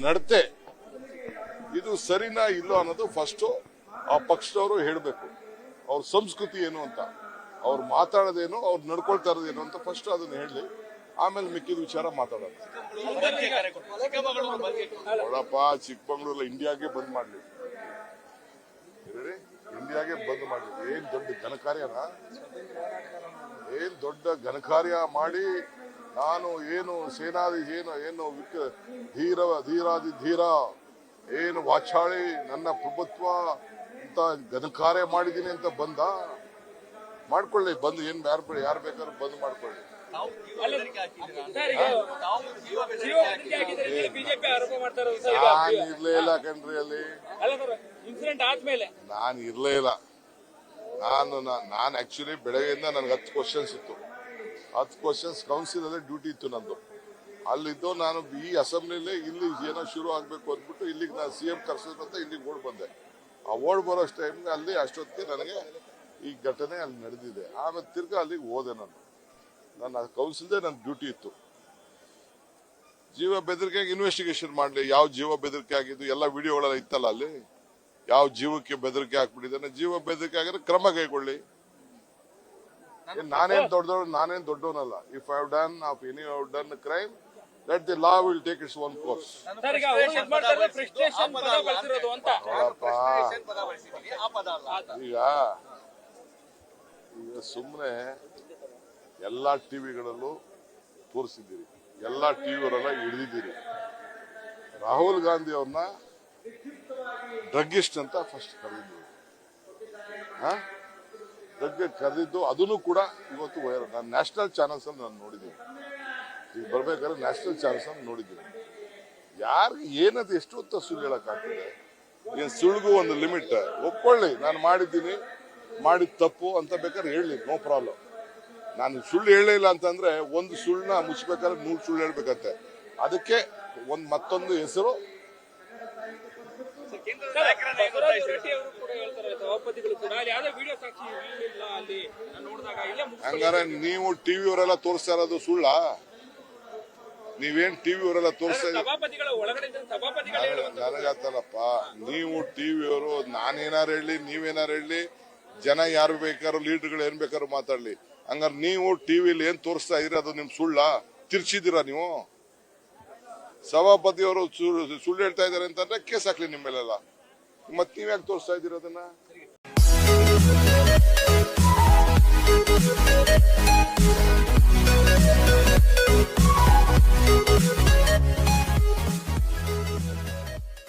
ನಡತೆ ಇದು ಸರಿನಾ ಇಲ್ಲೋ ಅನ್ನೋದು ಫಸ್ಟ್ ಆ ಪಕ್ಷದವರು ಹೇಳಬೇಕು. ಅವ್ರ ಸಂಸ್ಕೃತಿ ಏನು ಅಂತ, ಅವ್ರು ಮಾತಾಡೋದೇನು, ಅವ್ರು ನಡ್ಕೊಳ್ತಾ ಇರೋದೇನು ಅಂತ ಫಸ್ಟ್ ಅದನ್ನ ಹೇಳಿ, ಆಮೇಲೆ ಮಿಕ್ಕಿದ ವಿಚಾರ ಮಾತಾಡೋದು. ನೋಡಪ್ಪ, ಚಿಕ್ಕಮಗಳೂರು ಇಂಡಿಯಾಗೆ ಬಂದ್ ಮಾಡ್ಲಿ, ಇಂಡಿಯಾಗೆ ಬಂದ್ ಮಾಡ್ಲಿ. ಏನ್ ದೊಡ್ಡ ಘನಕಾರ್ಯನ, ಏನ್ ದೊಡ್ಡ ಘನಕಾರ್ಯ ಮಾಡಿ ನಾನು ಏನು ಸೇನಾದಿ ಏನು ಧೀರಾದಿ ಧೀರ ಏನು ವಾಚಾಳಿ ನನ್ನ ಪ್ರಭುತ್ವ ಅಂತ ಘನಕಾರ್ಯ ಮಾಡಿದೀನಿ ಅಂತ ಮಾಡ್ಕೊಳ್ಳಿ. ಬಂದು ಏನ್ ಯಾರು ಬೇಕಾದ್ರೂ ಬಂದ್ ಮಾಡ್ಕೊಳ್ಳಿ. ನಾನು ಇರ್ಲೇ ಇಲ್ಲ ಕಣ್ರಿ ಅಲ್ಲಿ, ನಾನು ಇರ್ಲೇ ಇಲ್ಲ. ನಾನು ಆಕ್ಚುಲಿ ಬೆಳಗ್ಗೆಯಿಂದ ನನ್ಗೆ 10 ಕ್ವಶನ್ಸ್ ಇತ್ತು. 10 ಕ್ವಶನ್ಸ್ ಕೌನ್ಸಿಲ್ ಅಲ್ಲೇ ಡ್ಯೂಟಿ ಇತ್ತು ನಂದು. ಅಲ್ಲಿದ್ದು ನಾನು ಈ ಅಸೆಂಬ್ಲಿಲಿ ಇಲ್ಲಿ ಏನೋ ಶುರು ಆಗ್ಬೇಕು ಅಂದ್ಬಿಟ್ಟು ಇಲ್ಲಿಗೆ ನಾನು CM ಕರ್ಸಿದ್ರು ಅಂತ ಇಲ್ಲಿಗೆ ಓಡ್ ಬಂದೆ. ಆ ಓಡ್ ಬರೋ ಟೈಮ್ಗೆ ಅಲ್ಲಿ ಅಷ್ಟೊತ್ತಿಗೆ ನನಗೆ ಈ ಘಟನೆ ಅಲ್ಲಿ ನಡೆದಿದೆ. ಆಮೇಲೆ ತಿರ್ಗಾ ಅಲ್ಲಿಗೆ ಹೋದೆ. ನನ್ನ ಕೌನ್ಸಿಲ್ದೇ ನನ್ನ ಡ್ಯೂಟಿ ಇತ್ತು. ಜೀವ ಬೆದರಿಕೆಗೆ ಇನ್ವೆಸ್ಟಿಗೇಷನ್ ಮಾಡಲಿ, ಯಾವ ಜೀವ ಬೆದರಿಕೆ ಆಗಿದ್ದು ಎಲ್ಲ ವಿಡಿಯೋಗಳೆಲ್ಲ ಇತ್ತಲ್ಲ ಅಲ್ಲಿ, ಯಾವ ಜೀವಕ್ಕೆ ಬೆದರಿಕೆ ಹಾಕ್ಬಿಟ್ಟಿದ್ದಾನೆ, ಜೀವ ಬೆದರಿಕೆ ಆಗಿದ್ರೆ ಕ್ರಮ ಕೈಗೊಳ್ಳಿ. ನಾನೇನ್ ದೊಡ್ಡವನಲ್ಲ. If I have done crime, let the law will take its own course. ಈಗ ಸುಮ್ಮನೆ ಎಲ್ಲಾ ಟಿವಿಗಳಲ್ಲೂ ತೋರಿಸಿದ್ದೀರಿ, ಎಲ್ಲಾ ಟಿವಿಯವರೆಲ್ಲ ಹಿಡಿದಿದ್ದೀರಿ. ರಾಹುಲ್ ಗಾಂಧಿ ಅವ್ರನ್ನ ಡ್ರಗ್ಗಿಸ್ಟ್ ಅಂತ ಫಸ್ಟ್ ಕರೆದಿದ್ದೀವಿ. ಡ್ರಗ್ ಕರೆದಿದ್ದು ಅದನ್ನು ಕೂಡ ಇವತ್ತು ವೈರಲ್. ನಾನು ನ್ಯಾಷನಲ್ ಚಾನಲ್ಸ್ ಅಲ್ಲಿ ನಾನು ನೋಡಿದ್ದೀನಿ. ಈಗ ಬರ್ಬೇಕಾದ್ರೆ ನ್ಯಾಷನಲ್ ಚಾನಲ್ಸ್ ಅಲ್ಲಿ ನೋಡಿದ್ದೀನಿ. ಯಾರಿಗೆ ಏನದು ಎಷ್ಟು ಹೊತ್ತ ಸುಳ್ಳು ಹೇಳಕ್ಕಾಗ್ತದೆ? ಏನ್ ಸುಳ್ಳಿಗೂ ಒಂದು ಲಿಮಿಟ್. ಒಪ್ಕೊಳ್ಳಿ, ನಾನು ಮಾಡಿದ್ದೀನಿ, ಮಾಡಿದ ತಪ್ಪು ಅಂತ ಬೇಕಾದ್ರೆ ಹೇಳಿ, ನೋ ಪ್ರಾಬ್ಲಮ್. ನಾನು ಸುಳ್ಳು ಹೇಳೇ ಇಲ್ಲ ಅಂತಂದ್ರೆ ಒಂದು ಸುಳ್ಳನ್ನ ಮುಚ್ಚಬೇಕಾದ್ರೆ 100 ಸುಳ್ಳು ಹೇಳ್ಬೇಕಂತೆ. ಅದಕ್ಕೆ ಮತ್ತೊಂದು ಹೆಸರು. ಹಂಗಾರೆ ನೀವು ಟಿವಿಯವರೆಲ್ಲ ತೋರಿಸ್ತಾ ಇರೋದು ಸುಳ್ಳ? ನೀವೇನ್ ಟಿವಿಯವರೆಲ್ಲ ತೋರಿಸ್ತಾ ನನಗಾತಲ್ಲಪ್ಪ. ನೀವು ಟಿವಿಯವರು, ನಾನೇನಾರು ಹೇಳಿ, ನೀವೇನಾರು ಹೇಳಿ, ಜನ ಯಾರು ಬೇಕಾದ್ರು, ಲೀಡರ್ಗಳು ಏನ್ ಬೇಕಾದ್ರು ಮಾತಾಡ್ಲಿ. ಹಂಗಾರೆ ನೀವು ಟಿವಿಲಿ ಏನ್ ತೋರಿಸ್ತಾ ಇದೀರಿ ಅದು ನಿಮ್ ಸುಳ್ಳ? ತಿರ್ಚಿದ್ದೀರಾ ನೀವು? ಸಭಾಪತಿಯವರು ಸುಳ್ಳು ಹೇಳ್ತಾ ಇದಾರೆ ಅಂತಂದ್ರೆ ಕೇಸ್ ಹಾಕ್ಲಿ ನಿಮ್ಮ ಮೇಲೆಲ್ಲ. ಮತ್ ನೀವ್ಯಾಕೆ ತೋರಿಸ್ತಾ ಇದೀರ ಅದನ್ನ?